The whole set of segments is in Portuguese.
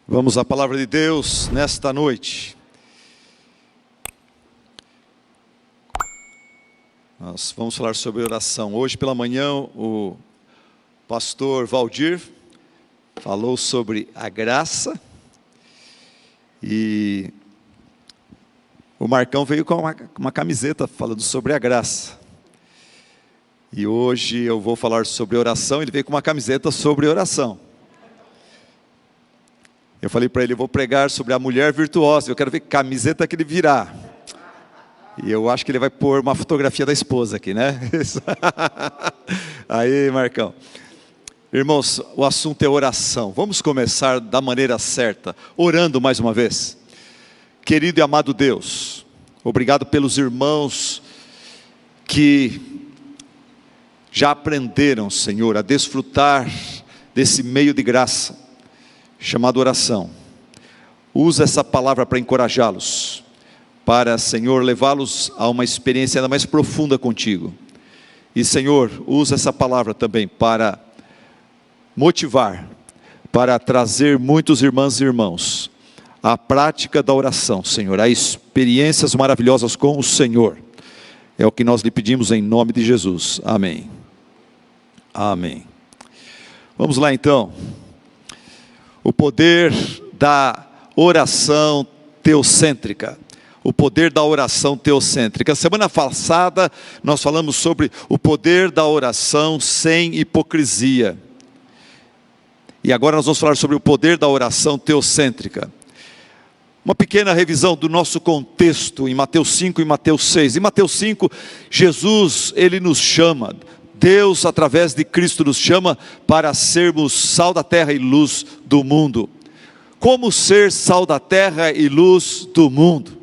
Vamos à palavra de Deus nesta noite. Nós vamos falar sobre oração. Hoje pela manhã o pastor Valdir falou sobre a graça e o Marcão veio com uma camiseta falando sobre a graça. E hoje eu vou falar sobre oração, ele veio com uma camiseta sobre oração. Eu falei para ele, eu vou pregar sobre a mulher virtuosa, eu quero ver que camiseta que ele virá. E eu acho que ele vai pôr uma fotografia da esposa aqui, né? Aí, Marcão. Irmãos, o assunto é oração. Vamos começar da maneira certa, orando mais uma vez. Querido e amado Deus, obrigado pelos irmãos que já aprenderam, Senhor, a desfrutar desse meio de graça chamado oração. Usa essa palavra para encorajá-los, para, Senhor, levá-los a uma experiência ainda mais profunda contigo. E, Senhor, usa essa palavra também para motivar, para trazer muitos irmãs e irmãos à prática da oração, Senhor, a experiências maravilhosas com o Senhor. É o que nós lhe pedimos em nome de Jesus. Amém. Amém. Vamos lá então. O poder da oração teocêntrica. O poder da oração teocêntrica. Semana passada nós falamos sobre o poder da oração sem hipocrisia. E agora nós vamos falar sobre o poder da oração teocêntrica. Uma pequena revisão do nosso contexto em Mateus 5 e Mateus 6. Em Mateus 5, Jesus, ele nos chama, Deus através de Cristo nos chama para sermos sal da terra e luz do mundo. Como ser sal da terra e luz do mundo?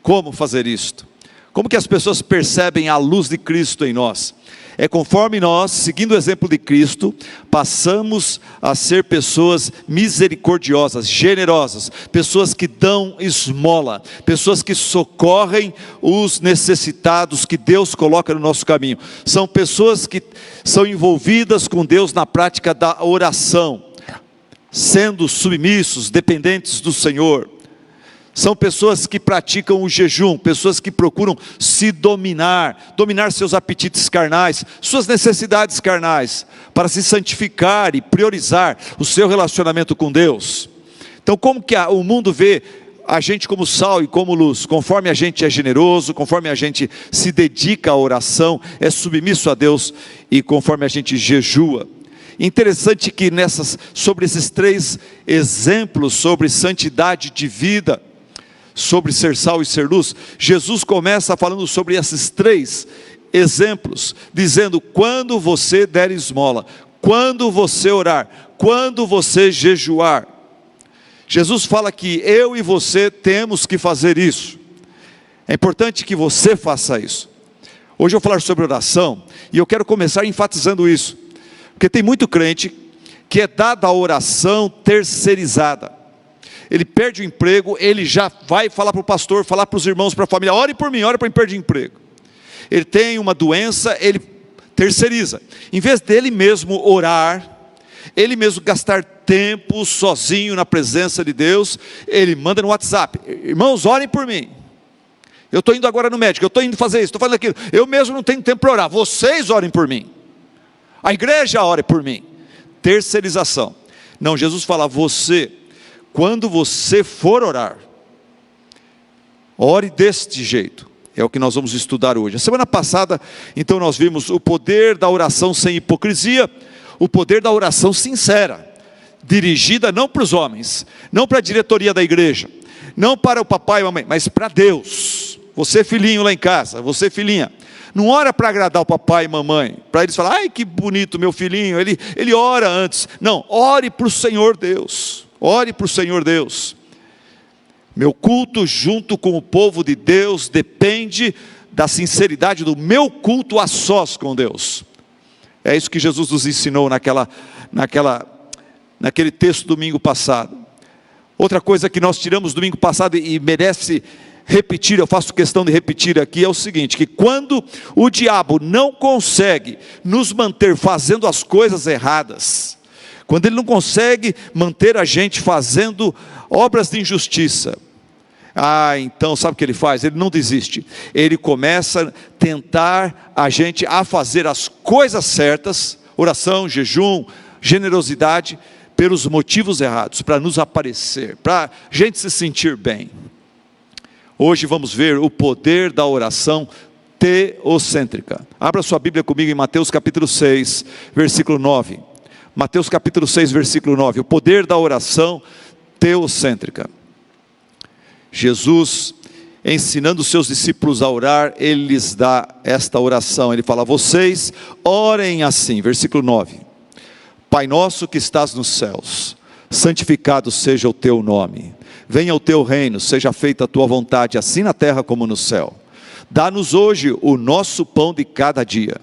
Como fazer isto? Como que as pessoas percebem a luz de Cristo em nós? É conforme nós, seguindo o exemplo de Cristo, passamos a ser pessoas misericordiosas, generosas, pessoas que dão esmola, pessoas que socorrem os necessitados que Deus coloca no nosso caminho. São pessoas que são envolvidas com Deus na prática da oração, sendo submissos, dependentes do Senhor. São pessoas que praticam o jejum, pessoas que procuram se dominar seus apetites carnais, suas necessidades carnais, para se santificar e priorizar o seu relacionamento com Deus. Então, como que o mundo vê a gente como sal e como luz? Conforme a gente é generoso, conforme a gente se dedica à oração, é submisso a Deus e conforme a gente jejua. Interessante que sobre esses três exemplos sobre santidade de vida, sobre ser sal e ser luz, Jesus começa falando sobre esses três exemplos, dizendo: quando você der esmola, quando você orar, quando você jejuar. Jesus fala que eu e você temos que fazer isso. É importante que você faça isso. Hoje eu vou falar sobre oração, e eu quero começar enfatizando isso, porque tem muito crente que é dado a oração terceirizada. Ele perde o emprego, ele já vai falar para o pastor, falar para os irmãos, para a família: ore por mim perder emprego. Ele tem uma doença, ele terceiriza. Em vez dele mesmo orar, ele mesmo gastar tempo sozinho na presença de Deus, ele manda no WhatsApp: irmãos, orem por mim. Eu estou indo agora no médico, eu estou indo fazer isso, estou fazendo aquilo. Eu mesmo não tenho tempo para orar, vocês orem por mim. A igreja ore por mim. Terceirização. Não, Jesus fala: quando você for orar, ore deste jeito. É o que nós vamos estudar hoje. A semana passada, então, nós vimos o poder da oração sem hipocrisia, o poder da oração sincera, dirigida não para os homens, não para a diretoria da igreja, não para o papai e a mamãe, mas para Deus. Você filhinho lá em casa, você filhinha, não ora para agradar o papai e mamãe, para eles falarem: ai que bonito meu filhinho, ele ora antes. Não, ore para o Senhor Deus. Ore para o Senhor Deus. Meu culto junto com o povo de Deus depende da sinceridade do meu culto a sós com Deus. É isso que Jesus nos ensinou naquele texto domingo passado. Outra coisa que nós tiramos domingo passado e merece repetir, eu faço questão de repetir aqui, é o seguinte: que quando o diabo não consegue nos manter fazendo as coisas erradas, quando ele não consegue manter a gente fazendo obras de injustiça, então sabe o que ele faz? Ele não desiste, ele começa a tentar a gente a fazer as coisas certas, oração, jejum, generosidade, pelos motivos errados, para nos aparecer, para a gente se sentir bem. Hoje vamos ver o poder da oração teocêntrica. Abra sua Bíblia comigo em Mateus capítulo 6, versículo 9. Mateus capítulo 6, versículo 9. O poder da oração teocêntrica. Jesus, ensinando os seus discípulos a orar, ele lhes dá esta oração. Ele fala: vocês orem assim, versículo 9. Pai nosso que estás nos céus, santificado seja o teu nome. Venha o teu reino, seja feita a tua vontade, assim na terra como no céu. Dá-nos hoje o nosso pão de cada dia.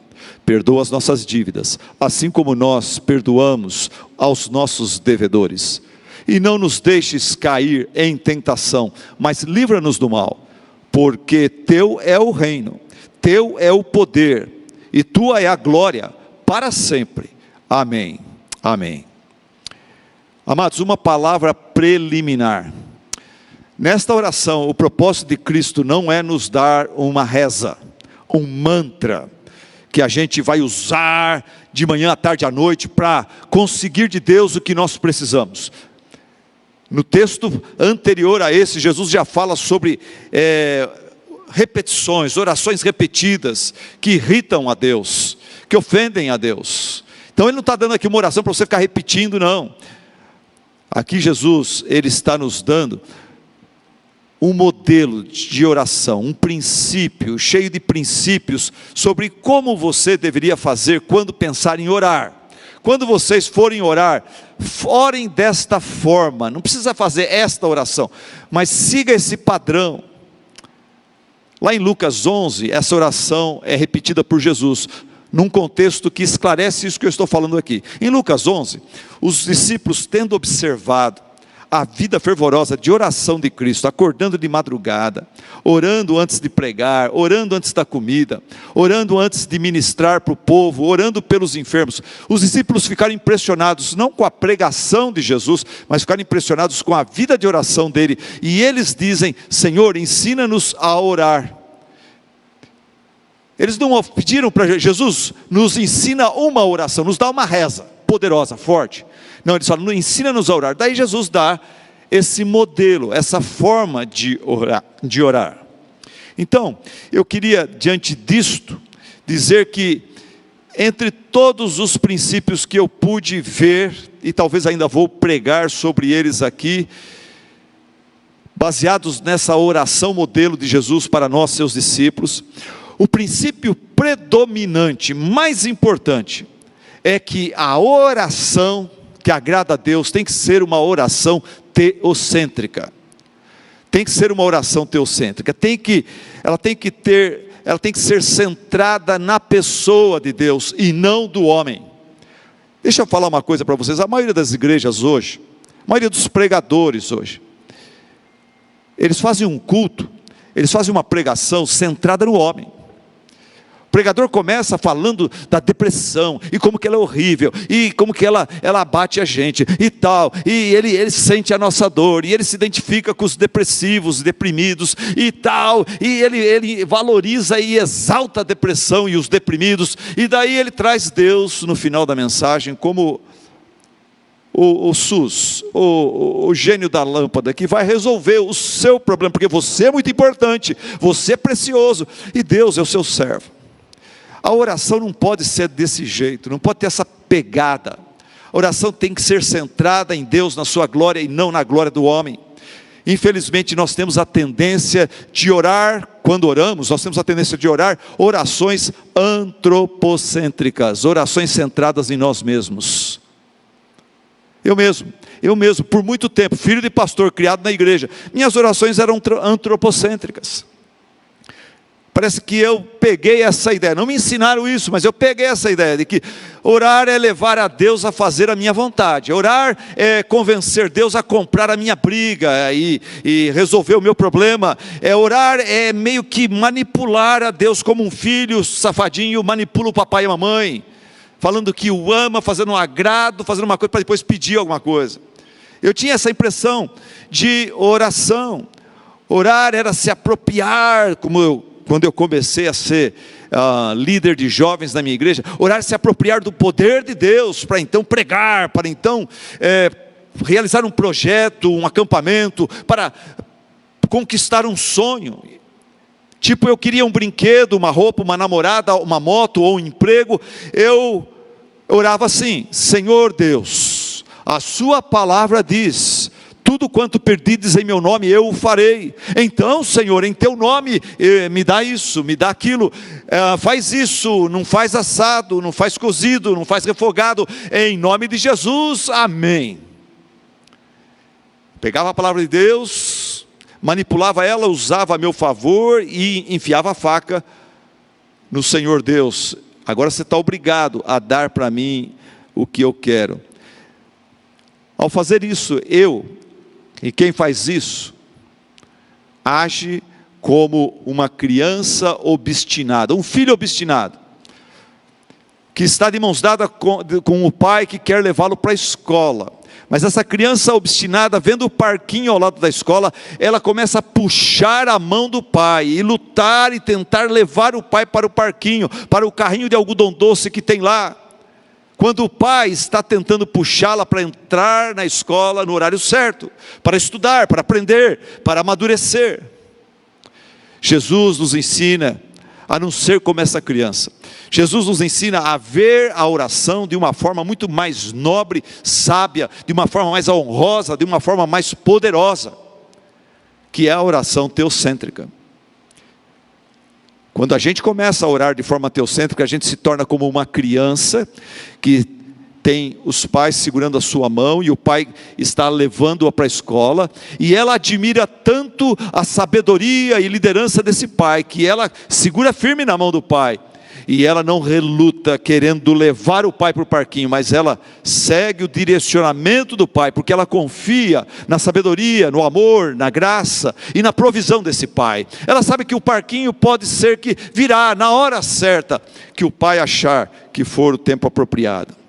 Perdoa as nossas dívidas, assim como nós perdoamos aos nossos devedores. E não nos deixes cair em tentação, mas livra-nos do mal. Porque teu é o reino, teu é o poder, e tua é a glória, para sempre. Amém. Amém. Amados, uma palavra preliminar. Nesta oração, o propósito de Cristo não é nos dar uma reza, um mantra, que a gente vai usar de manhã, à tarde, à noite, para conseguir de Deus o que nós precisamos. No texto anterior a esse, Jesus já fala sobre repetições, orações repetidas, que irritam a Deus, que ofendem a Deus. Então ele não está dando aqui uma oração para você ficar repetindo, não. Aqui Jesus, ele está nos dando um modelo de oração, um princípio, cheio de princípios, sobre como você deveria fazer quando pensar em orar. Quando vocês forem orar, orem desta forma, não precisa fazer esta oração, mas siga esse padrão. Lá em Lucas 11, essa oração é repetida por Jesus, num contexto que esclarece isso que eu estou falando aqui. Em Lucas 11, os discípulos, tendo observado a vida fervorosa de oração de Cristo, acordando de madrugada, orando antes de pregar, orando antes da comida, orando antes de ministrar para o povo, orando pelos enfermos, os discípulos ficaram impressionados, não com a pregação de Jesus, mas ficaram impressionados com a vida de oração dele, e eles dizem: Senhor, ensina-nos a orar. Eles não pediram para Jesus: nos ensina uma oração, nos dá uma reza poderosa, forte. Não, eles falam: ensina-nos a orar. Daí Jesus dá esse modelo, essa forma de orar. Então, eu queria, diante disto, dizer que, entre todos os princípios que eu pude ver, e talvez ainda vou pregar sobre eles aqui, baseados nessa oração modelo de Jesus para nós, seus discípulos, o princípio predominante, mais importante, é que a oração que agrada a Deus tem que ser uma oração teocêntrica. Tem que ser uma oração teocêntrica. Ela tem que ser centrada na pessoa de Deus e não do homem. Deixa eu falar uma coisa para vocês. A maioria das igrejas hoje, a maioria dos pregadores hoje, eles fazem um culto, eles fazem uma pregação centrada no homem. O pregador começa falando da depressão, e como que ela é horrível, e como que ela abate a gente, e tal, e ele sente a nossa dor, e ele se identifica com os depressivos, deprimidos, e tal, e ele valoriza e exalta a depressão e os deprimidos, e daí ele traz Deus no final da mensagem, como o SUS, o gênio da lâmpada, que vai resolver o seu problema, porque você é muito importante, você é precioso, e Deus é o seu servo. A oração não pode ser desse jeito, não pode ter essa pegada. A oração tem que ser centrada em Deus, na sua glória, e não na glória do homem. Infelizmente nós temos a tendência de orar, quando oramos, nós temos a tendência de orar orações antropocêntricas, orações centradas em nós mesmos. Eu mesmo, por muito tempo, filho de pastor, criado na igreja, minhas orações eram antropocêntricas. Parece que eu peguei essa ideia, não me ensinaram isso, mas eu peguei essa ideia de que orar é levar a Deus a fazer a minha vontade, orar é convencer Deus a comprar a minha briga e resolver o meu problema, orar é meio que manipular a Deus, como um filho safadinho manipula o papai e a mamãe. falando que o ama, fazendo um agrado, fazendo uma coisa para depois pedir alguma coisa. Eu tinha essa impressão de oração. Orar era se apropriar, quando eu comecei a ser líder de jovens na minha igreja, orar, se apropriar do poder de Deus, para então pregar, para então realizar um projeto, um acampamento, para conquistar um sonho. Tipo, eu queria um brinquedo, uma roupa, uma namorada, uma moto ou um emprego. Eu orava assim: Senhor Deus, a sua palavra diz: tudo quanto perdides em meu nome, eu o farei. Então, Senhor, em teu nome, me dá isso, me dá aquilo, faz isso, não faz assado, não faz cozido, não faz refogado, em nome de Jesus, amém. Pegava a palavra de Deus, manipulava ela, usava a meu favor e enfiava a faca no Senhor Deus. Agora você está obrigado a dar para mim o que eu quero. Ao fazer isso, e quem faz isso, age como uma criança obstinada, um filho obstinado, que está de mãos dadas com o pai que quer levá-lo para a escola. Mas essa criança obstinada, vendo o parquinho ao lado da escola, ela começa a puxar a mão do pai, e lutar e tentar levar o pai para o parquinho, para o carrinho de algodão doce que tem lá. Quando o pai está tentando puxá-la para entrar na escola no horário certo, para estudar, para aprender, para amadurecer. Jesus nos ensina a não ser como essa criança. Jesus nos ensina a ver a oração de uma forma muito mais nobre, sábia, de uma forma mais honrosa, de uma forma mais poderosa, que é a oração teocêntrica. Quando a gente começa a orar de forma teocêntrica, a gente se torna como uma criança que tem os pais segurando a sua mão e o pai está levando-a para a escola, e ela admira tanto a sabedoria e liderança desse pai, que ela segura firme na mão do pai, e ela não reluta querendo levar o pai para o parquinho, mas ela segue o direcionamento do pai, porque ela confia na sabedoria, no amor, na graça e na provisão desse pai. Ela sabe que o parquinho pode ser que virá na hora certa, que o pai achar que for o tempo apropriado.